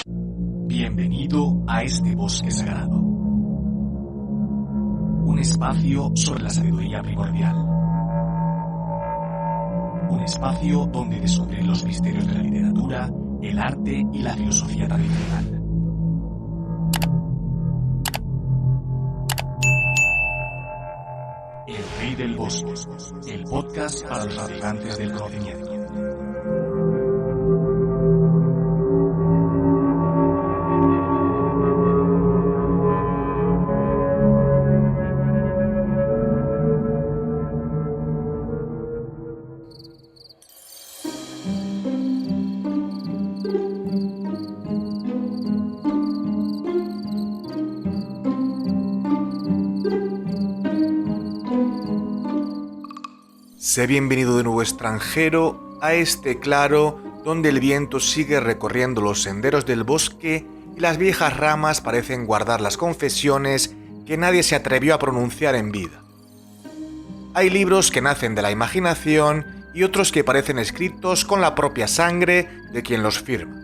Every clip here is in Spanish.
Bienvenido a este bosque sagrado. Un espacio sobre la sabiduría primordial. Un espacio donde descubrir los misterios de la literatura, el arte y la filosofía tradicional. El Rey del Bosque, el podcast para los navegantes del conocimiento. Sé bienvenido de nuevo, extranjero, a este claro donde el viento sigue recorriendo los senderos del bosque y las viejas ramas parecen guardar las confesiones que nadie se atrevió a pronunciar en vida. Hay libros que nacen de la imaginación y otros que parecen escritos con la propia sangre de quien los firma.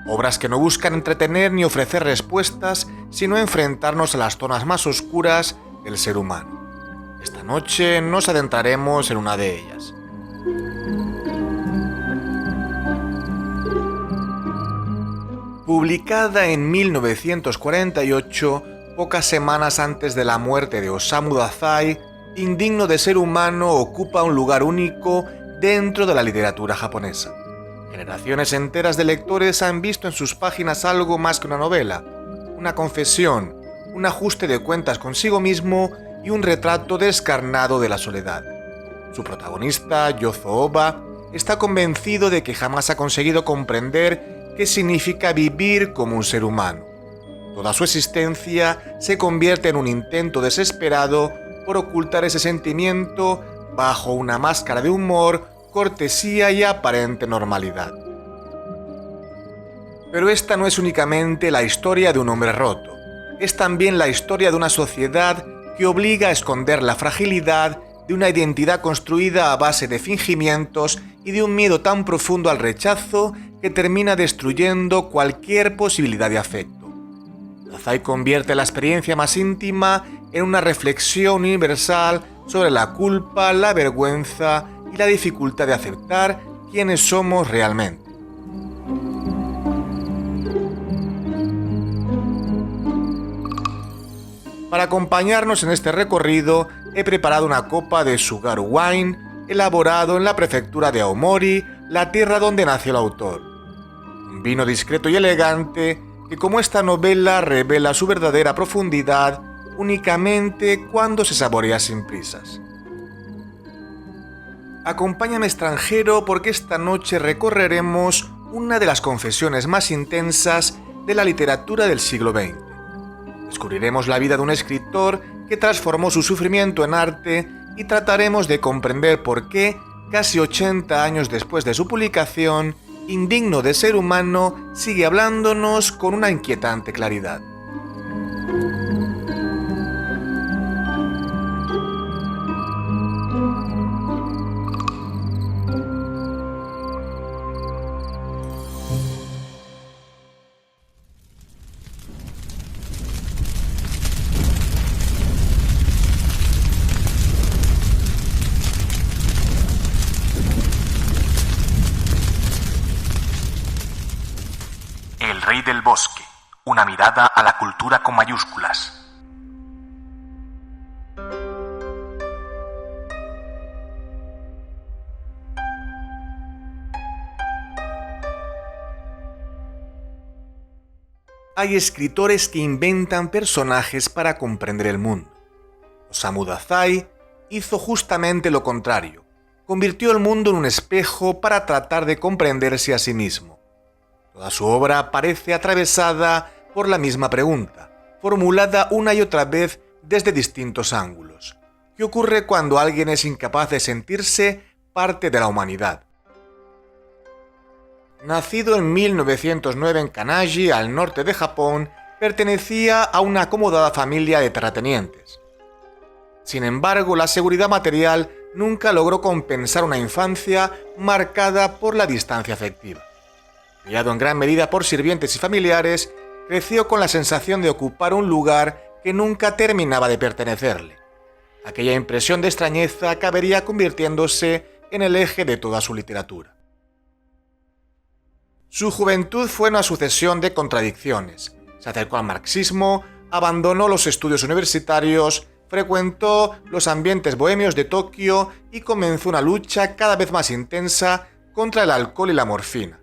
Obras que no buscan entretener ni ofrecer respuestas, sino enfrentarnos a las zonas más oscuras del ser humano. Esta noche nos adentraremos en una de ellas. Publicada en 1948, pocas semanas antes de la muerte de Osamu Dazai, Indigno de ser humano ocupa un lugar único dentro de la literatura japonesa. Generaciones enteras de lectores han visto en sus páginas algo más que una novela, una confesión, un ajuste de cuentas consigo mismo y un retrato descarnado de la soledad. Su protagonista, Yozo Oba, está convencido de que jamás ha conseguido comprender qué significa vivir como un ser humano. Toda su existencia se convierte en un intento desesperado por ocultar ese sentimiento bajo una máscara de humor, cortesía y aparente normalidad. Pero esta no es únicamente la historia de un hombre roto, es también la historia de una sociedad que obliga a esconder la fragilidad de una identidad construida a base de fingimientos y de un miedo tan profundo al rechazo que termina destruyendo cualquier posibilidad de afecto. Dazai convierte la experiencia más íntima en una reflexión universal sobre la culpa, la vergüenza y la dificultad de aceptar quiénes somos realmente. Para acompañarnos en este recorrido, he preparado una copa de Sugaru Wine, elaborado en la prefectura de Aomori, la tierra donde nació el autor. Un vino discreto y elegante que, como esta novela, revela su verdadera profundidad únicamente cuando se saborea sin prisas. Acompáñame, extranjero, porque esta noche recorreremos una de las confesiones más intensas de la literatura del siglo XX. Descubriremos la vida de un escritor que transformó su sufrimiento en arte y trataremos de comprender por qué, casi 80 años después de su publicación, Indigno de ser humano sigue hablándonos con una inquietante claridad. El Rey del Bosque, una mirada a la cultura con mayúsculas. Hay escritores que inventan personajes para comprender el mundo. Osamu Dazai hizo justamente lo contrario. Convirtió el mundo en un espejo para tratar de comprenderse a sí mismo. Toda su obra parece atravesada por la misma pregunta, formulada una y otra vez desde distintos ángulos. ¿Qué ocurre cuando alguien es incapaz de sentirse parte de la humanidad? Nacido en 1909 en Kanagi, al norte de Japón, pertenecía a una acomodada familia de terratenientes. Sin embargo, la seguridad material nunca logró compensar una infancia marcada por la distancia afectiva. Criado en gran medida por sirvientes y familiares, creció con la sensación de ocupar un lugar que nunca terminaba de pertenecerle. Aquella impresión de extrañeza acabaría convirtiéndose en el eje de toda su literatura. Su juventud fue una sucesión de contradicciones. Se acercó al marxismo, abandonó los estudios universitarios, frecuentó los ambientes bohemios de Tokio y comenzó una lucha cada vez más intensa contra el alcohol y la morfina.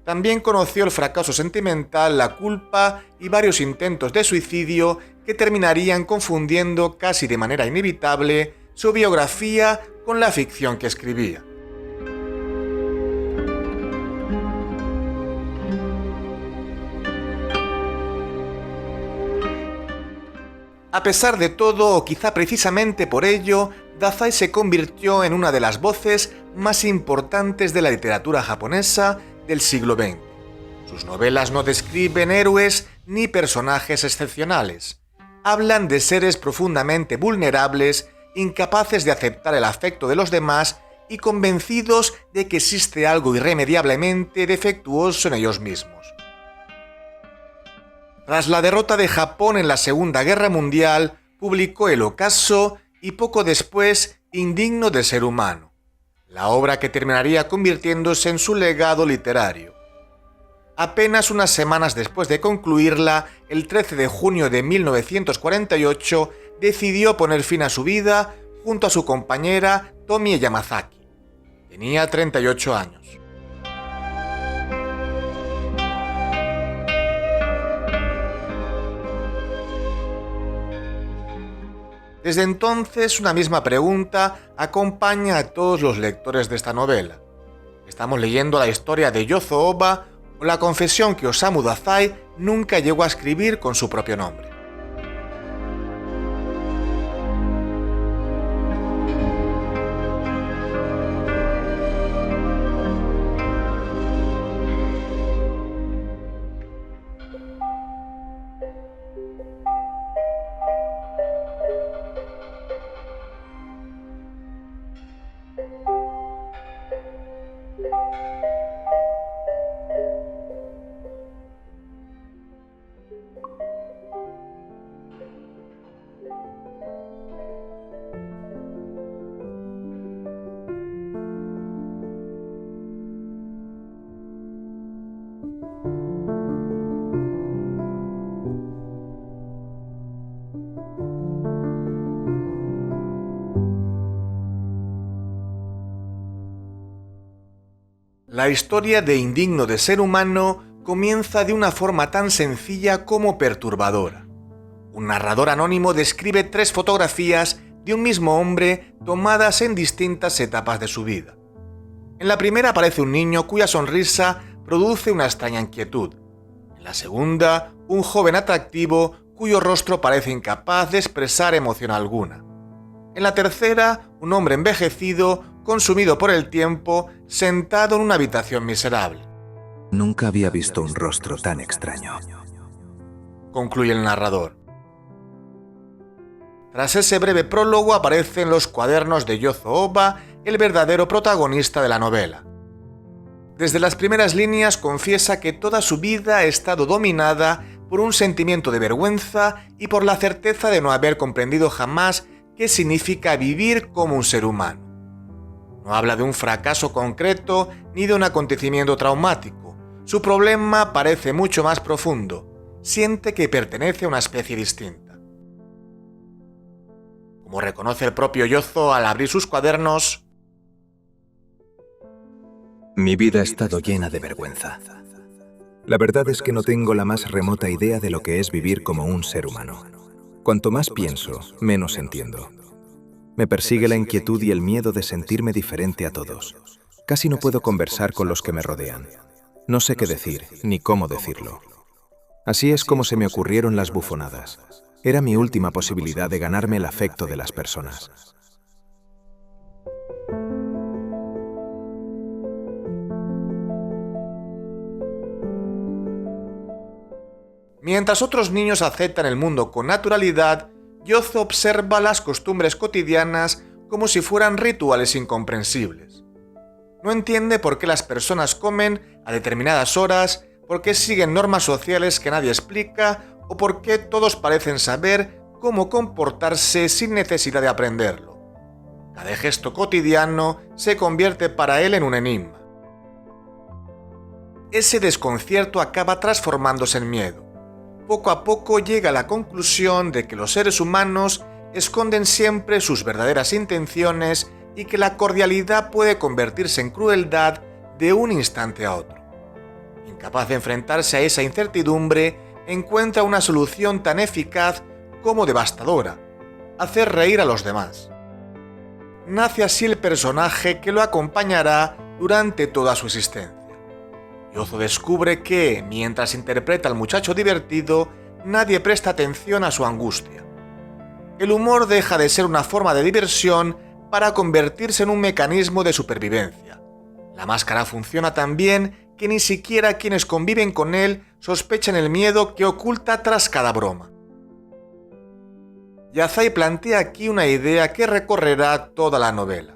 También conoció el fracaso sentimental, la culpa y varios intentos de suicidio que terminarían confundiendo casi de manera inevitable su biografía con la ficción que escribía. A pesar de todo, o quizá precisamente por ello, Dazai se convirtió en una de las voces más importantes de la literatura japonesa del siglo XX. Sus novelas no describen héroes ni personajes excepcionales. Hablan de seres profundamente vulnerables, incapaces de aceptar el afecto de los demás y convencidos de que existe algo irremediablemente defectuoso en ellos mismos. Tras la derrota de Japón en la Segunda Guerra Mundial, publicó El Ocaso y poco después Indigno de ser humano, la obra que terminaría convirtiéndose en su legado literario. Apenas unas semanas después de concluirla, el 13 de junio de 1948, decidió poner fin a su vida junto a su compañera Tomie Yamazaki. Tenía 38 años. Desde entonces, una misma pregunta acompaña a todos los lectores de esta novela. ¿Estamos leyendo la historia de Yozo Oba o la confesión que Osamu Dazai nunca llegó a escribir con su propio nombre? La historia de Indigno de ser humano comienza de una forma tan sencilla como perturbadora. Un narrador anónimo describe 3 fotografías de un mismo hombre tomadas en distintas etapas de su vida. En la primera aparece un niño cuya sonrisa produce una extraña inquietud. En la segunda, un joven atractivo cuyo rostro parece incapaz de expresar emoción alguna. En la tercera, un hombre envejecido, consumido por el tiempo, sentado en una habitación miserable. Nunca había visto un rostro tan extraño, concluye el narrador. Tras ese breve prólogo aparecen los cuadernos de Yozo Oba, el verdadero protagonista de la novela. Desde las primeras líneas confiesa que toda su vida ha estado dominada por un sentimiento de vergüenza y por la certeza de no haber comprendido jamás qué significa vivir como un ser humano. No habla de un fracaso concreto ni de un acontecimiento traumático. Su problema parece mucho más profundo. Siente que pertenece a una especie distinta. Como reconoce el propio Yozo al abrir sus cuadernos, mi vida ha estado llena de vergüenza. La verdad es que no tengo la más remota idea de lo que es vivir como un ser humano. Cuanto más pienso, menos entiendo. Me persigue la inquietud y el miedo de sentirme diferente a todos. Casi no puedo conversar con los que me rodean. No sé qué decir, ni cómo decirlo. Así es como se me ocurrieron las bufonadas. Era mi última posibilidad de ganarme el afecto de las personas. Mientras otros niños aceptan el mundo con naturalidad, Yozo observa las costumbres cotidianas como si fueran rituales incomprensibles. No entiende por qué las personas comen a determinadas horas, por qué siguen normas sociales que nadie explica o por qué todos parecen saber cómo comportarse sin necesidad de aprenderlo. Cada gesto cotidiano se convierte para él en un enigma. Ese desconcierto acaba transformándose en miedo. Poco a poco llega a la conclusión de que los seres humanos esconden siempre sus verdaderas intenciones y que la cordialidad puede convertirse en crueldad de un instante a otro. Incapaz de enfrentarse a esa incertidumbre, encuentra una solución tan eficaz como devastadora: hacer reír a los demás. Nace así el personaje que lo acompañará durante toda su existencia. Yozo descubre que, mientras interpreta al muchacho divertido, nadie presta atención a su angustia. El humor deja de ser una forma de diversión para convertirse en un mecanismo de supervivencia. La máscara funciona tan bien que ni siquiera quienes conviven con él sospechan el miedo que oculta tras cada broma. Yazai plantea aquí una idea que recorrerá toda la novela.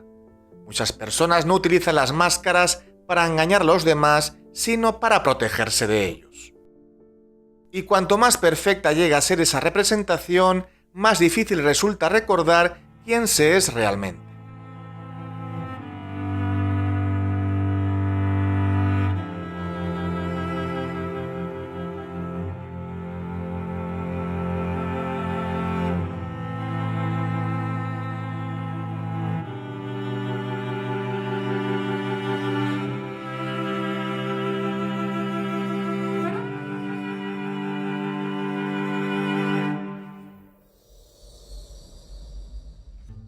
Muchas personas no utilizan las máscaras para engañar a los demás, sino para protegerse de ellos. Y cuanto más perfecta llega a ser esa representación, más difícil resulta recordar quién se es realmente.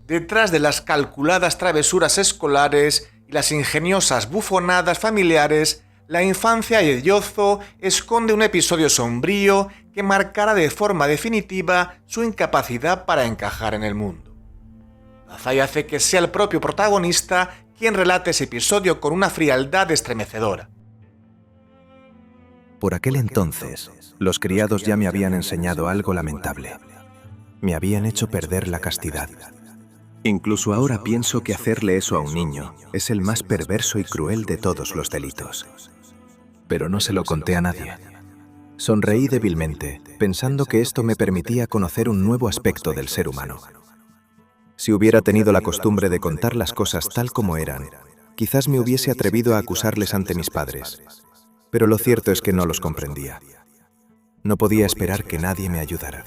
Detrás de las calculadas travesuras escolares y las ingeniosas bufonadas familiares, la infancia de Yozo esconde un episodio sombrío que marcará de forma definitiva su incapacidad para encajar en el mundo. Yazai hace que sea el propio protagonista quien relate ese episodio con una frialdad estremecedora. Por aquel entonces, los criados ya me habían enseñado algo lamentable. Me habían hecho perder la castidad. Incluso ahora pienso que hacerle eso a un niño es el más perverso y cruel de todos los delitos. Pero no se lo conté a nadie. Sonreí débilmente, pensando que esto me permitía conocer un nuevo aspecto del ser humano. Si hubiera tenido la costumbre de contar las cosas tal como eran, quizás me hubiese atrevido a acusarles ante mis padres. Pero lo cierto es que no los comprendía. No podía esperar que nadie me ayudara.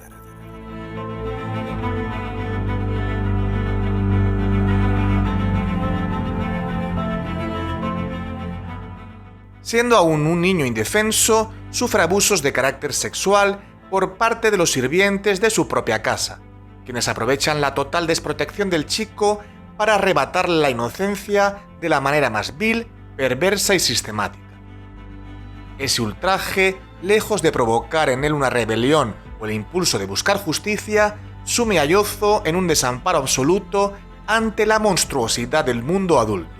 Siendo aún un niño indefenso, sufre abusos de carácter sexual por parte de los sirvientes de su propia casa, quienes aprovechan la total desprotección del chico para arrebatarle la inocencia de la manera más vil, perversa y sistemática. Ese ultraje, lejos de provocar en él una rebelión o el impulso de buscar justicia, sume a Yozo en un desamparo absoluto ante la monstruosidad del mundo adulto.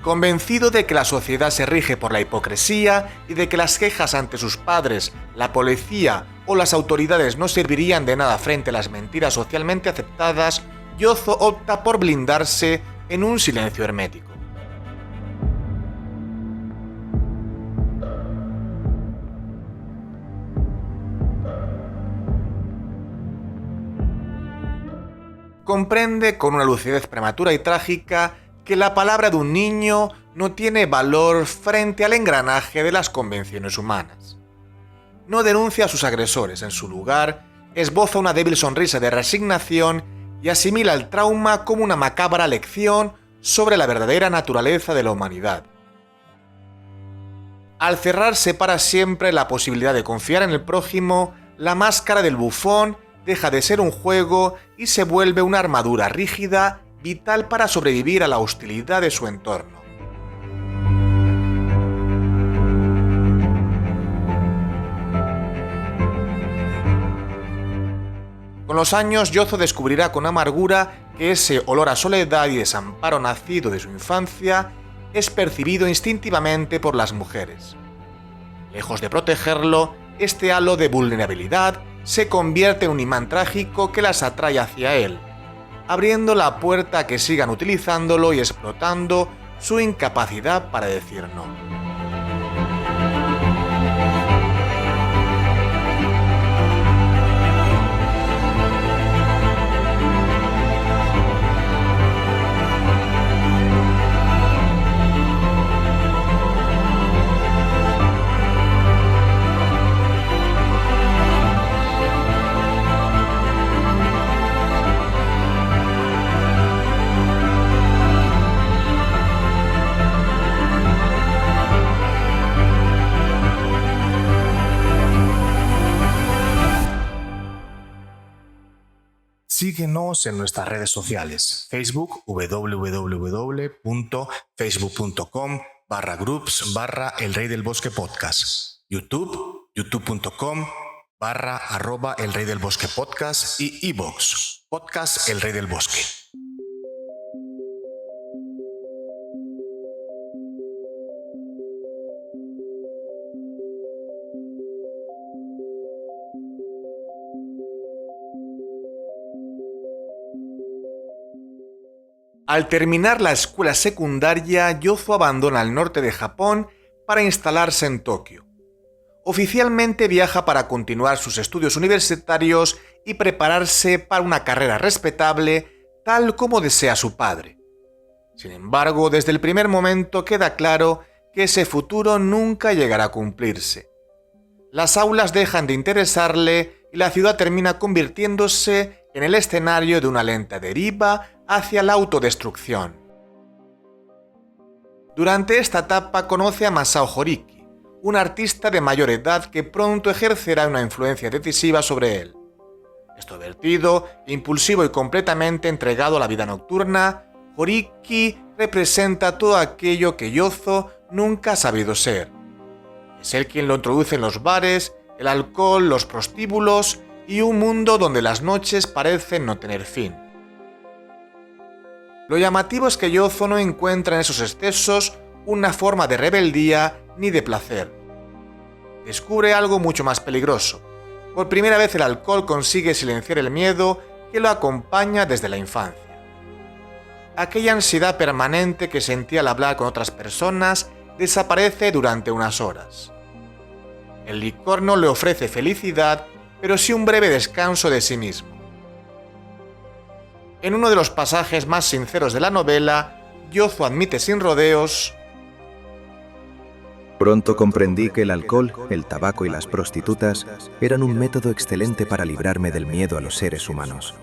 Convencido de que la sociedad se rige por la hipocresía y de que las quejas ante sus padres, la policía o las autoridades no servirían de nada frente a las mentiras socialmente aceptadas, Yozo opta por blindarse en un silencio hermético. Comprende con una lucidez prematura y trágica que la palabra de un niño no tiene valor frente al engranaje de las convenciones humanas. No denuncia a sus agresores, en su lugar, esboza una débil sonrisa de resignación y asimila el trauma como una macabra lección sobre la verdadera naturaleza de la humanidad. Al cerrarse para siempre la posibilidad de confiar en el prójimo, la máscara del bufón deja de ser un juego y se vuelve una armadura rígida, vital para sobrevivir a la hostilidad de su entorno. Con los años, Yozo descubrirá con amargura que ese olor a soledad y desamparo nacido de su infancia es percibido instintivamente por las mujeres. Lejos de protegerlo, este halo de vulnerabilidad se convierte en un imán trágico que las atrae hacia él, abriendo la puerta a que sigan utilizándolo y explotando su incapacidad para decir no. Síguenos en nuestras redes sociales. Facebook, www.facebook.com/groups/El Rey del Bosque Podcast. YouTube, youtube.com/@El Rey del Bosque Podcast y iVoox, Podcast El Rey del Bosque. Al terminar la escuela secundaria, Yozo abandona el norte de Japón para instalarse en Tokio. Oficialmente viaja para continuar sus estudios universitarios y prepararse para una carrera respetable, tal como desea su padre. Sin embargo, desde el primer momento queda claro que ese futuro nunca llegará a cumplirse. Las aulas dejan de interesarle y la ciudad termina convirtiéndose en el escenario de una lenta deriva hacia la autodestrucción. Durante esta etapa conoce a Masao Horiki, un artista de mayor edad que pronto ejercerá una influencia decisiva sobre él. Extrovertido, impulsivo y completamente entregado a la vida nocturna, Horiki representa todo aquello que Yozo nunca ha sabido ser. Es él quien lo introduce en los bares, el alcohol, los prostíbulos y un mundo donde las noches parecen no tener fin. Lo llamativo es que Yozo no encuentra en esos excesos una forma de rebeldía ni de placer. Descubre algo mucho más peligroso. Por primera vez el alcohol consigue silenciar el miedo que lo acompaña desde la infancia. Aquella ansiedad permanente que sentía al hablar con otras personas desaparece durante unas horas. El licor no le ofrece felicidad, pero sí un breve descanso de sí mismo. En uno de los pasajes más sinceros de la novela, Yozo admite sin rodeos: Pronto comprendí que el alcohol, el tabaco y las prostitutas eran un método excelente para librarme del miedo a los seres humanos,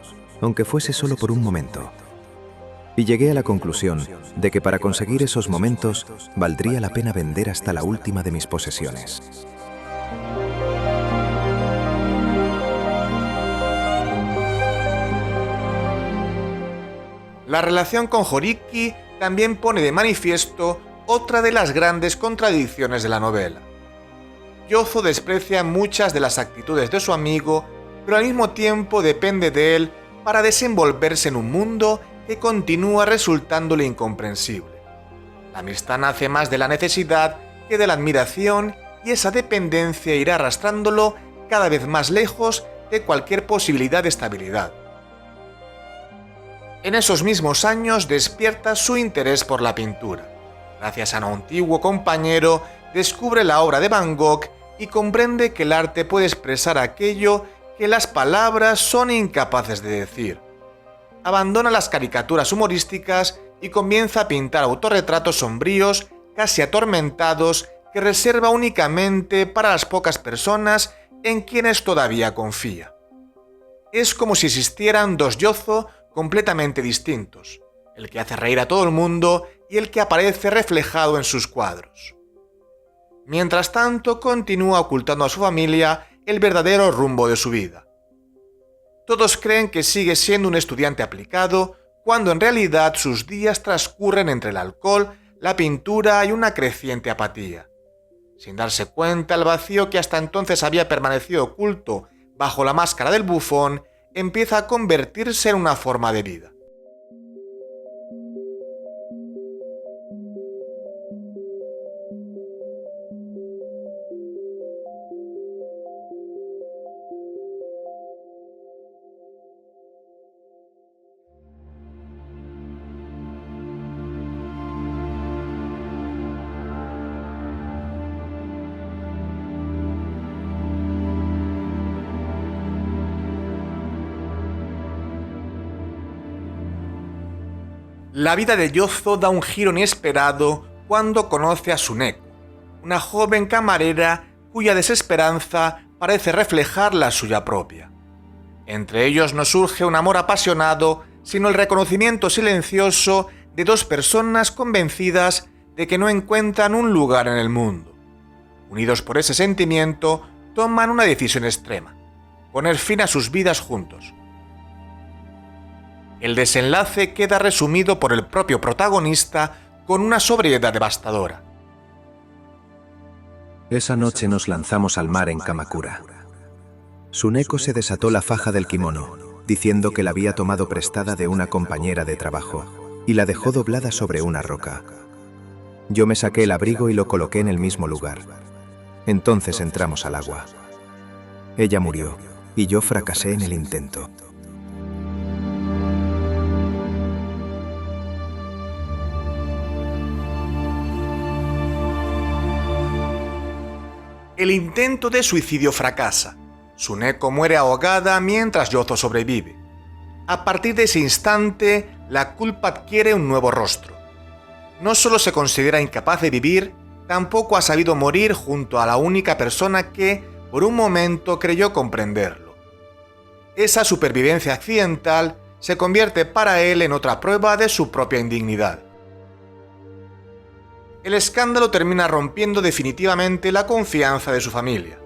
aunque fuese solo por un momento. Y llegué a la conclusión de que para conseguir esos momentos valdría la pena vender hasta la última de mis posesiones. La relación con Horiki también pone de manifiesto otra de las grandes contradicciones de la novela. Yozo desprecia muchas de las actitudes de su amigo, pero al mismo tiempo depende de él para desenvolverse en un mundo que continúa resultándole incomprensible. La amistad nace más de la necesidad que de la admiración, y esa dependencia irá arrastrándolo cada vez más lejos de cualquier posibilidad de estabilidad. En esos mismos años despierta su interés por la pintura. Gracias a un antiguo compañero, descubre la obra de Van Gogh y comprende que el arte puede expresar aquello que las palabras son incapaces de decir. Abandona las caricaturas humorísticas y comienza a pintar autorretratos sombríos, casi atormentados, que reserva únicamente para las pocas personas en quienes todavía confía. Es como si existieran dos Yozo completamente distintos, el que hace reír a todo el mundo y el que aparece reflejado en sus cuadros. Mientras tanto, continúa ocultando a su familia el verdadero rumbo de su vida. Todos creen que sigue siendo un estudiante aplicado, cuando en realidad sus días transcurren entre el alcohol, la pintura y una creciente apatía. Sin darse cuenta, el vacío que hasta entonces había permanecido oculto bajo la máscara del bufón empieza a convertirse en una forma de vida. La vida de Yozo da un giro inesperado cuando conoce a Tsuneko, una joven camarera cuya desesperanza parece reflejar la suya propia. Entre ellos no surge un amor apasionado, sino el reconocimiento silencioso de dos personas convencidas de que no encuentran un lugar en el mundo. Unidos por ese sentimiento, toman una decisión extrema: poner fin a sus vidas juntos. El desenlace queda resumido por el propio protagonista con una sobriedad devastadora. Esa noche nos lanzamos al mar en Kamakura. Tsuneko se desató la faja del kimono, diciendo que la había tomado prestada de una compañera de trabajo, y la dejó doblada sobre una roca. Yo me saqué el abrigo y lo coloqué en el mismo lugar. Entonces entramos al agua. Ella murió, y yo fracasé en el intento. El intento de suicidio fracasa. Tsuneko muere ahogada mientras Yozo sobrevive. A partir de ese instante, la culpa adquiere un nuevo rostro. No solo se considera incapaz de vivir, tampoco ha sabido morir junto a la única persona que, por un momento, creyó comprenderlo. Esa supervivencia accidental se convierte para él en otra prueba de su propia indignidad. El escándalo termina rompiendo definitivamente la confianza de su familia.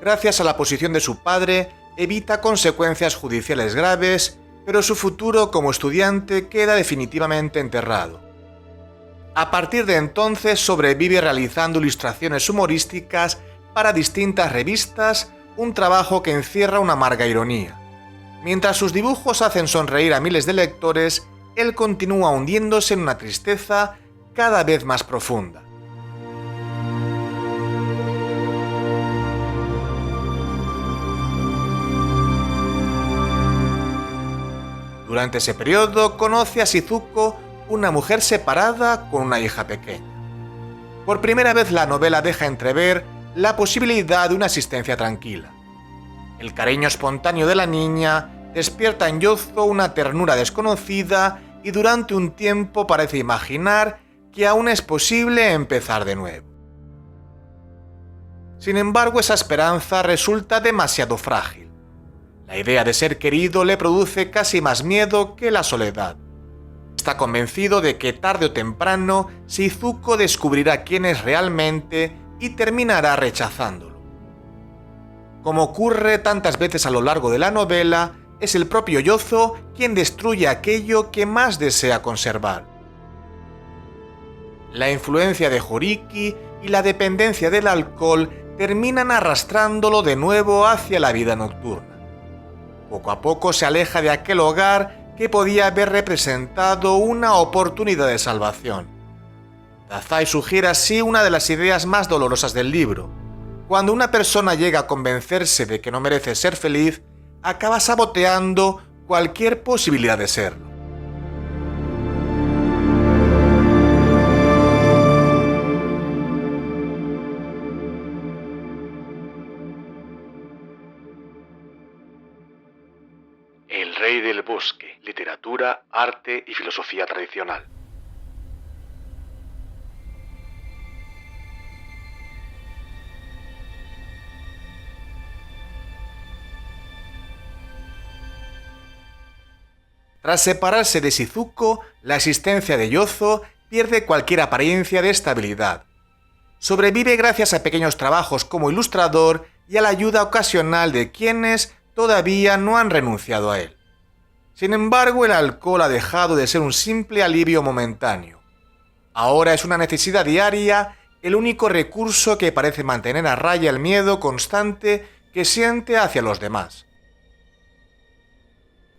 Gracias a la posición de su padre, evita consecuencias judiciales graves, pero su futuro como estudiante queda definitivamente enterrado. A partir de entonces sobrevive realizando ilustraciones humorísticas para distintas revistas, un trabajo que encierra una amarga ironía. Mientras sus dibujos hacen sonreír a miles de lectores, él continúa hundiéndose en una tristeza cada vez más profunda. Durante ese periodo conoce a Shizuko, una mujer separada con una hija pequeña. Por primera vez la novela deja entrever la posibilidad de una existencia tranquila. El cariño espontáneo de la niña despierta en Yozo una ternura desconocida y durante un tiempo parece imaginar que aún es posible empezar de nuevo. Sin embargo, esa esperanza resulta demasiado frágil. La idea de ser querido le produce casi más miedo que la soledad. Está convencido de que tarde o temprano Shizuko descubrirá quién es realmente y terminará rechazándolo. Como ocurre tantas veces a lo largo de la novela, es el propio Yozo quien destruye aquello que más desea conservar. La influencia de Horiki y la dependencia del alcohol terminan arrastrándolo de nuevo hacia la vida nocturna. Poco a poco se aleja de aquel hogar que podía haber representado una oportunidad de salvación. Dazai sugiere así una de las ideas más dolorosas del libro. Cuando una persona llega a convencerse de que no merece ser feliz, acaba saboteando cualquier posibilidad de serlo. El rey del bosque, literatura, arte y filosofía tradicional. Tras separarse de Shizuko, la existencia de Yozo pierde cualquier apariencia de estabilidad. Sobrevive gracias a pequeños trabajos como ilustrador y a la ayuda ocasional de quienes todavía no han renunciado a él. Sin embargo, el alcohol ha dejado de ser un simple alivio momentáneo. Ahora es una necesidad diaria, el único recurso que parece mantener a raya el miedo constante que siente hacia los demás.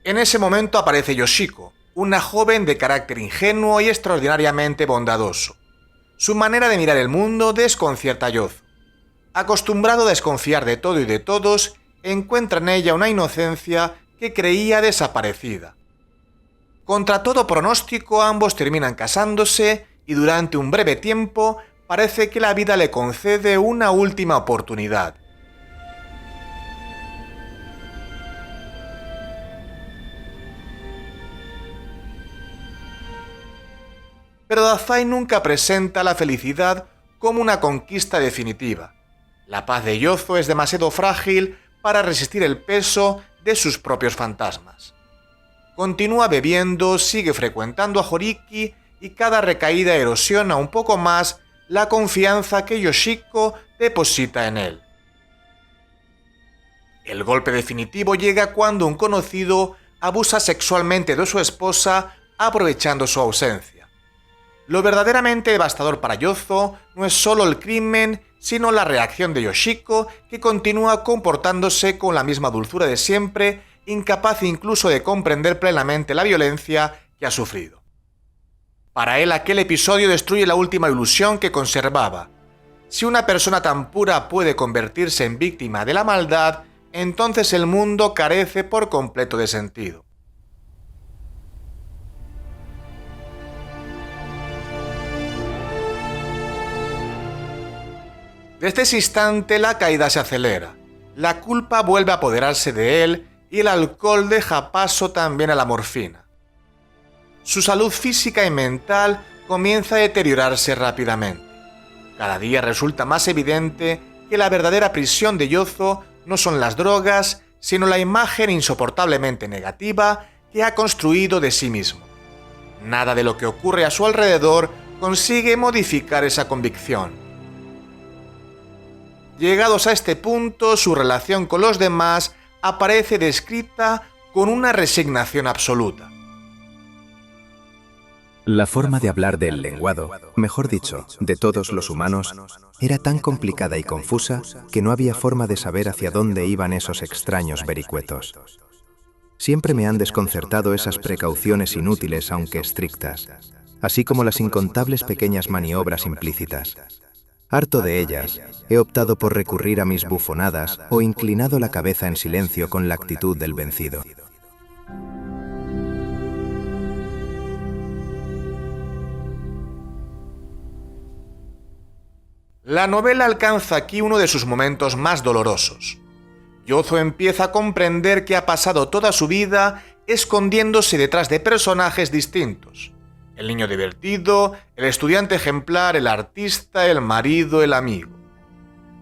En ese momento aparece Yoshiko, una joven de carácter ingenuo y extraordinariamente bondadoso. Su manera de mirar el mundo desconcierta a Yozo. Acostumbrado a desconfiar de todo y de todos, encuentra en ella una inocencia que creía desaparecida. Contra todo pronóstico, ambos terminan casándose y durante un breve tiempo parece que la vida le concede una última oportunidad. pero Dazai nunca presenta la felicidad como una conquista definitiva. La paz de Yozo es demasiado frágil para resistir el peso de sus propios fantasmas. Continúa bebiendo, sigue frecuentando a Horiki y cada recaída erosiona un poco más la confianza que Yoshiko deposita en él. El golpe definitivo llega cuando un conocido abusa sexualmente de su esposa aprovechando su ausencia. Lo verdaderamente devastador para Yozo no es solo el crimen, sino la reacción de Yoshiko, que continúa comportándose con la misma dulzura de siempre, incapaz incluso de comprender plenamente la violencia que ha sufrido. Para él, aquel episodio destruye la última ilusión que conservaba. Si una persona tan pura puede convertirse en víctima de la maldad, entonces el mundo carece por completo de sentido. Desde ese instante la caída se acelera, la culpa vuelve a apoderarse de él y el alcohol deja paso también a la morfina. Su salud física y mental comienza a deteriorarse rápidamente. Cada día resulta más evidente que la verdadera prisión de Yozo no son las drogas, sino la imagen insoportablemente negativa que ha construido de sí mismo. Nada de lo que ocurre a su alrededor consigue modificar esa convicción. Llegados a este punto, su relación con los demás aparece descrita con una resignación absoluta. La forma de hablar del lenguado, mejor dicho, de todos los humanos, era tan complicada y confusa que no había forma de saber hacia dónde iban esos extraños vericuetos. Siempre me han desconcertado esas precauciones inútiles aunque estrictas, así como las incontables pequeñas maniobras implícitas. Harto de ellas, he optado por recurrir a mis bufonadas o inclinado la cabeza en silencio con la actitud del vencido. La novela alcanza aquí uno de sus momentos más dolorosos. Yozo empieza a comprender que ha pasado toda su vida escondiéndose detrás de personajes distintos. El niño divertido, el estudiante ejemplar, el artista, el marido, el amigo.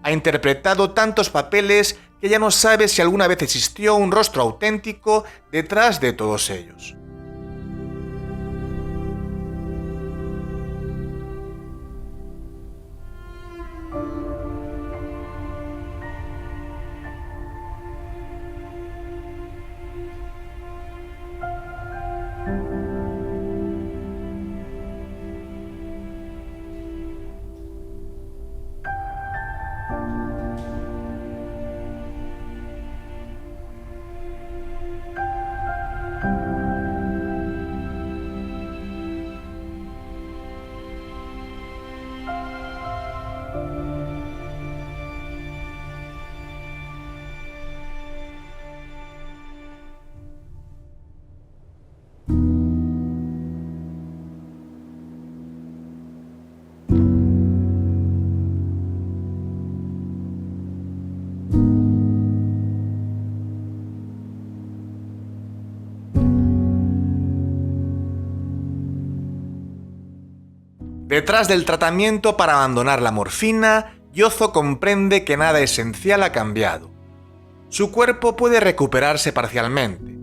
Ha interpretado tantos papeles que ya no sabe si alguna vez existió un rostro auténtico detrás de todos ellos. Detrás del tratamiento para abandonar la morfina, Yozo comprende que nada esencial ha cambiado. Su cuerpo puede recuperarse parcialmente,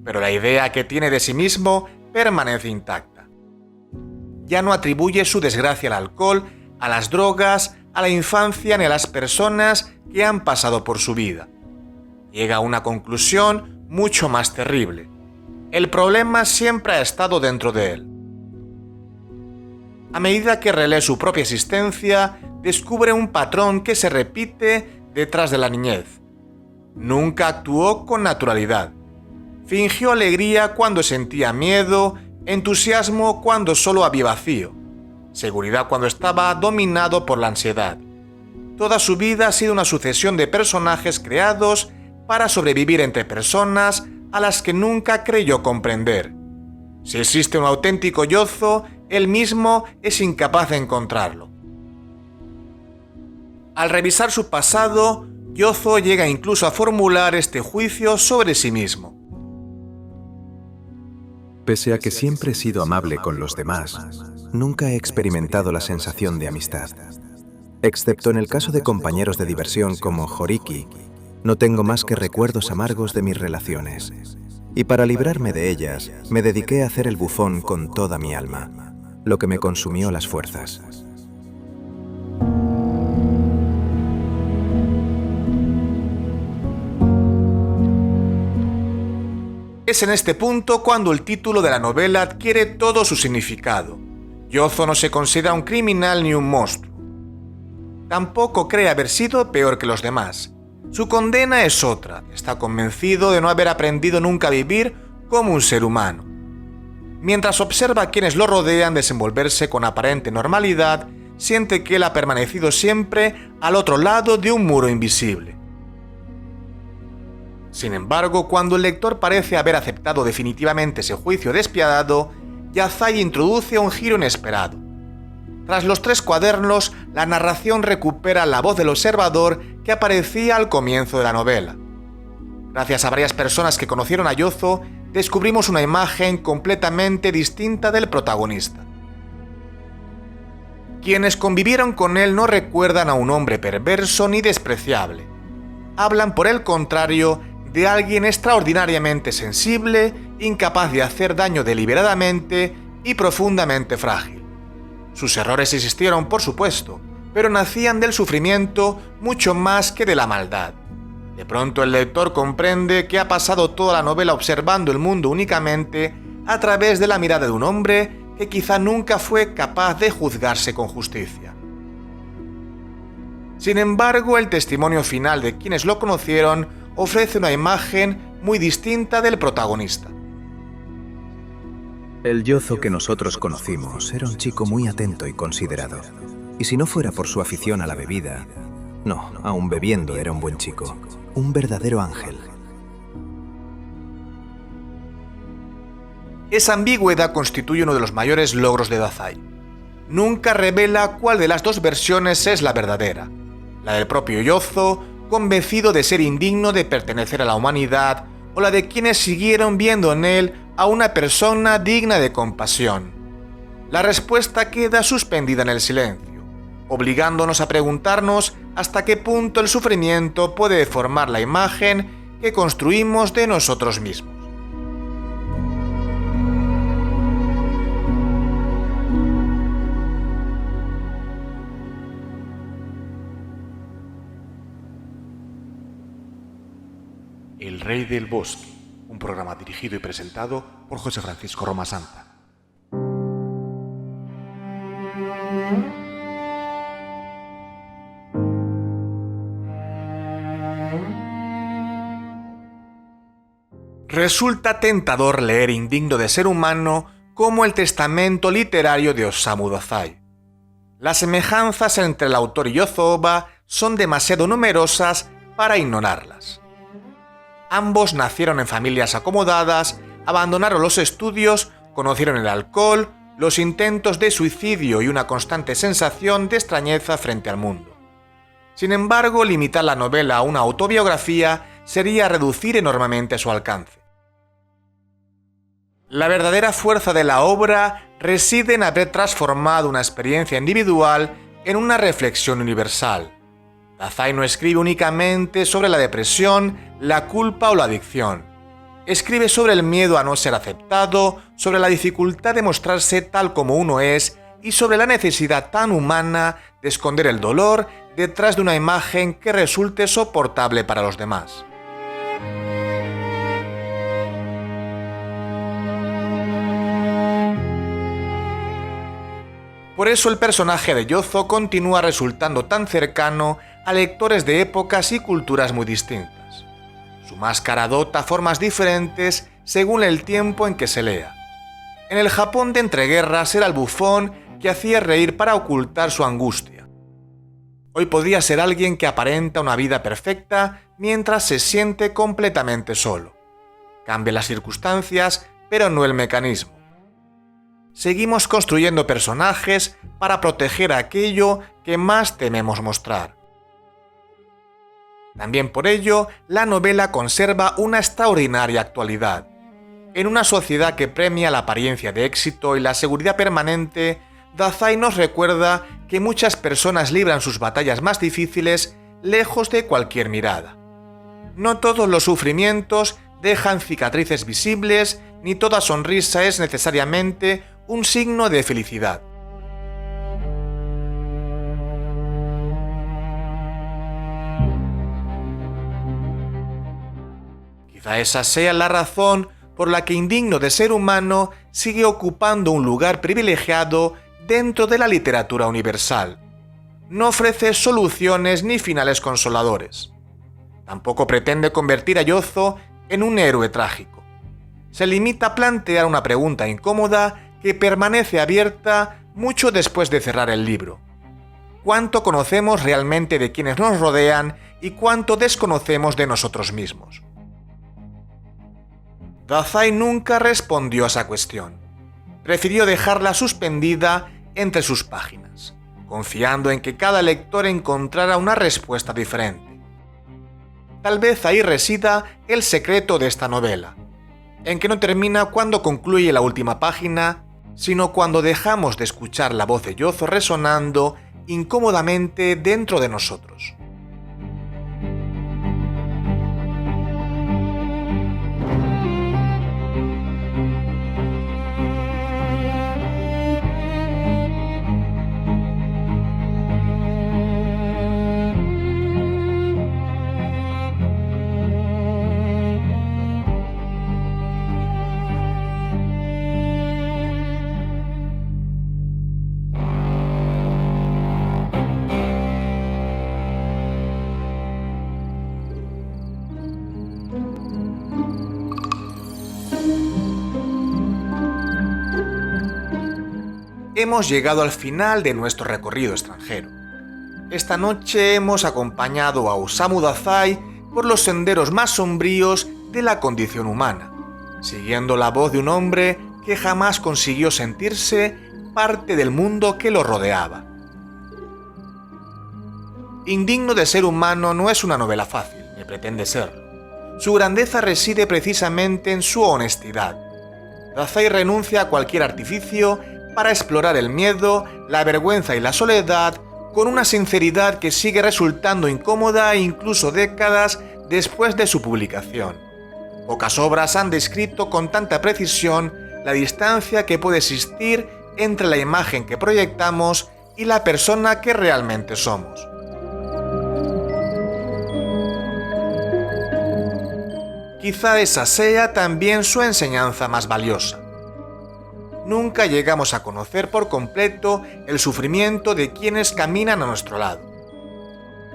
pero la idea que tiene de sí mismo permanece intacta. Ya no atribuye su desgracia al alcohol, a las drogas, a la infancia ni a las personas que han pasado por su vida. Llega a una conclusión mucho más terrible. El problema siempre ha estado dentro de él. A medida que relee su propia existencia, descubre un patrón que se repite detrás de la niñez. Nunca actuó con naturalidad. Fingió alegría cuando sentía miedo, entusiasmo cuando solo había vacío, seguridad cuando estaba dominado por la ansiedad. Toda su vida ha sido una sucesión de personajes creados para sobrevivir entre personas a las que nunca creyó comprender. Si existe un auténtico Yozo, él mismo es incapaz de encontrarlo. Al revisar su pasado, Yozo llega incluso a formular este juicio sobre sí mismo. Pese a que siempre he sido amable con los demás, nunca he experimentado la sensación de amistad. Excepto en el caso de compañeros de diversión como Horiki, no tengo más que recuerdos amargos de mis relaciones. Y para librarme de ellas, me dediqué a hacer el bufón con toda mi alma, lo que me consumió las fuerzas. Es en este punto cuando el título de la novela adquiere todo su significado. Yozo no se considera un criminal ni un monstruo. Tampoco cree haber sido peor que los demás. Su condena es otra. Está convencido de no haber aprendido nunca a vivir como un ser humano. Mientras observa a quienes lo rodean desenvolverse con aparente normalidad, siente que él ha permanecido siempre al otro lado de un muro invisible. Sin embargo, cuando el lector parece haber aceptado definitivamente ese juicio despiadado, Yazai introduce un giro inesperado. Tras los 3 cuadernos, la narración recupera la voz del observador que aparecía al comienzo de la novela. Gracias a varias personas que conocieron a Yozo, descubrimos una imagen completamente distinta del protagonista. Quienes convivieron con él no recuerdan a un hombre perverso ni despreciable. Hablan, por el contrario, de alguien extraordinariamente sensible, incapaz de hacer daño deliberadamente y profundamente frágil. Sus errores existieron, por supuesto, pero nacían del sufrimiento mucho más que de la maldad. De pronto el lector comprende que ha pasado toda la novela observando el mundo únicamente a través de la mirada de un hombre que quizá nunca fue capaz de juzgarse con justicia. Sin embargo, el testimonio final de quienes lo conocieron ofrece una imagen muy distinta del protagonista. El Yozo que nosotros conocimos era un chico muy atento y considerado. Y si no fuera por su afición a la bebida, no, aún bebiendo era un buen chico, un verdadero ángel. Esa ambigüedad constituye uno de los mayores logros de Dazai. Nunca revela cuál de las 2 versiones es la verdadera, la del propio Yozo, convencido de ser indigno de pertenecer a la humanidad, o la de quienes siguieron viendo en él a una persona digna de compasión. La respuesta queda suspendida en el silencio, obligándonos a preguntarnos hasta qué punto el sufrimiento puede deformar la imagen que construimos de nosotros mismos. El Rey del Bosque, un programa dirigido y presentado por José Francisco Roma Santa. Resulta tentador leer Indigno de ser humano como el testamento literario de Osamu Dazai. Las semejanzas entre el autor y Yozo-Oba son demasiado numerosas para ignorarlas. Ambos nacieron en familias acomodadas, abandonaron los estudios, conocieron el alcohol, los intentos de suicidio y una constante sensación de extrañeza frente al mundo. Sin embargo, limitar la novela a una autobiografía sería reducir enormemente su alcance. La verdadera fuerza de la obra reside en haber transformado una experiencia individual en una reflexión universal. Dazai no escribe únicamente sobre la depresión, la culpa o la adicción. Escribe sobre el miedo a no ser aceptado, sobre la dificultad de mostrarse tal como uno es y sobre la necesidad tan humana de esconder el dolor detrás de una imagen que resulte soportable para los demás. Por eso el personaje de Yozo continúa resultando tan cercano a lectores de épocas y culturas muy distintas. Su máscara adopta formas diferentes según el tiempo en que se lea. En el Japón de entreguerras era el bufón que hacía reír para ocultar su angustia. Hoy podría ser alguien que aparenta una vida perfecta mientras se siente completamente solo. Cambia las circunstancias, pero no el mecanismo. Seguimos construyendo personajes para proteger aquello que más tememos mostrar. También por ello, la novela conserva una extraordinaria actualidad. En una sociedad que premia la apariencia de éxito y la seguridad permanente, Dazai nos recuerda que muchas personas libran sus batallas más difíciles lejos de cualquier mirada. No todos los sufrimientos dejan cicatrices visibles, ni toda sonrisa es necesariamente un signo de felicidad. Quizá esa sea la razón por la que Indigno de Ser Humano sigue ocupando un lugar privilegiado dentro de la literatura universal. No ofrece soluciones ni finales consoladores. Tampoco pretende convertir a Yozo en un héroe trágico. Se limita a plantear una pregunta incómoda que permanece abierta mucho después de cerrar el libro. ¿Cuánto conocemos realmente de quienes nos rodean y cuánto desconocemos de nosotros mismos? Dazai nunca respondió a esa cuestión. Prefirió dejarla suspendida entre sus páginas, confiando en que cada lector encontrara una respuesta diferente. Tal vez ahí resida el secreto de esta novela, en que no termina cuando concluye la última página, sino cuando dejamos de escuchar la voz de Yozo resonando incómodamente dentro de nosotros. Hemos llegado al final de nuestro recorrido extranjero. Esta noche hemos acompañado a Osamu Dazai por los senderos más sombríos de la condición humana, siguiendo la voz de un hombre que jamás consiguió sentirse parte del mundo que lo rodeaba. Indigno de Ser Humano no es una novela fácil, ni pretende serlo. Su grandeza reside precisamente en su honestidad. Dazai renuncia a cualquier artificio para explorar el miedo, la vergüenza y la soledad con una sinceridad que sigue resultando incómoda incluso décadas después de su publicación. Pocas obras han descrito con tanta precisión la distancia que puede existir entre la imagen que proyectamos y la persona que realmente somos. Quizá esa sea también su enseñanza más valiosa. Nunca llegamos a conocer por completo el sufrimiento de quienes caminan a nuestro lado.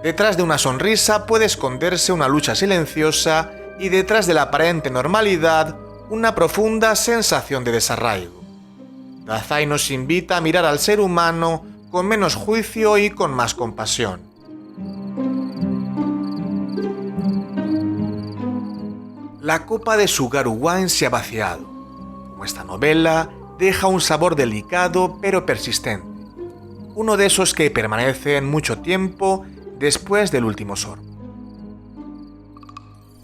Detrás de una sonrisa puede esconderse una lucha silenciosa y detrás de la aparente normalidad una profunda sensación de desarraigo. Dazai nos invita a mirar al ser humano con menos juicio y con más compasión. La copa de Sugaru Wine se ha vaciado. Como esta novela, deja un sabor delicado pero persistente, uno de esos que permanecen mucho tiempo después del último sorbo.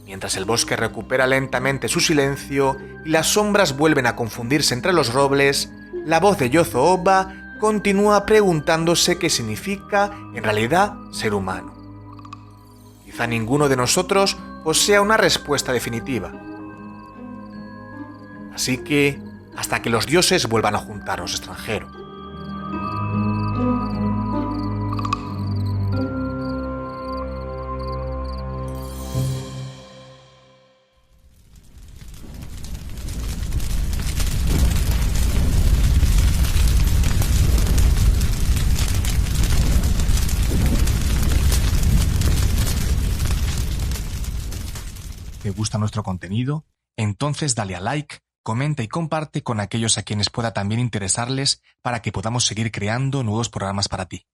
Mientras el bosque recupera lentamente su silencio y las sombras vuelven a confundirse entre los robles, la voz de Yozo Oba continúa preguntándose qué significa en realidad ser humano. Quizá ninguno de nosotros posea una respuesta definitiva. Así que hasta que los dioses vuelvan a juntarnos, extranjero. ¿Te gusta nuestro contenido? Entonces dale a like, comenta y comparte con aquellos a quienes pueda también interesarles para que podamos seguir creando nuevos programas para ti.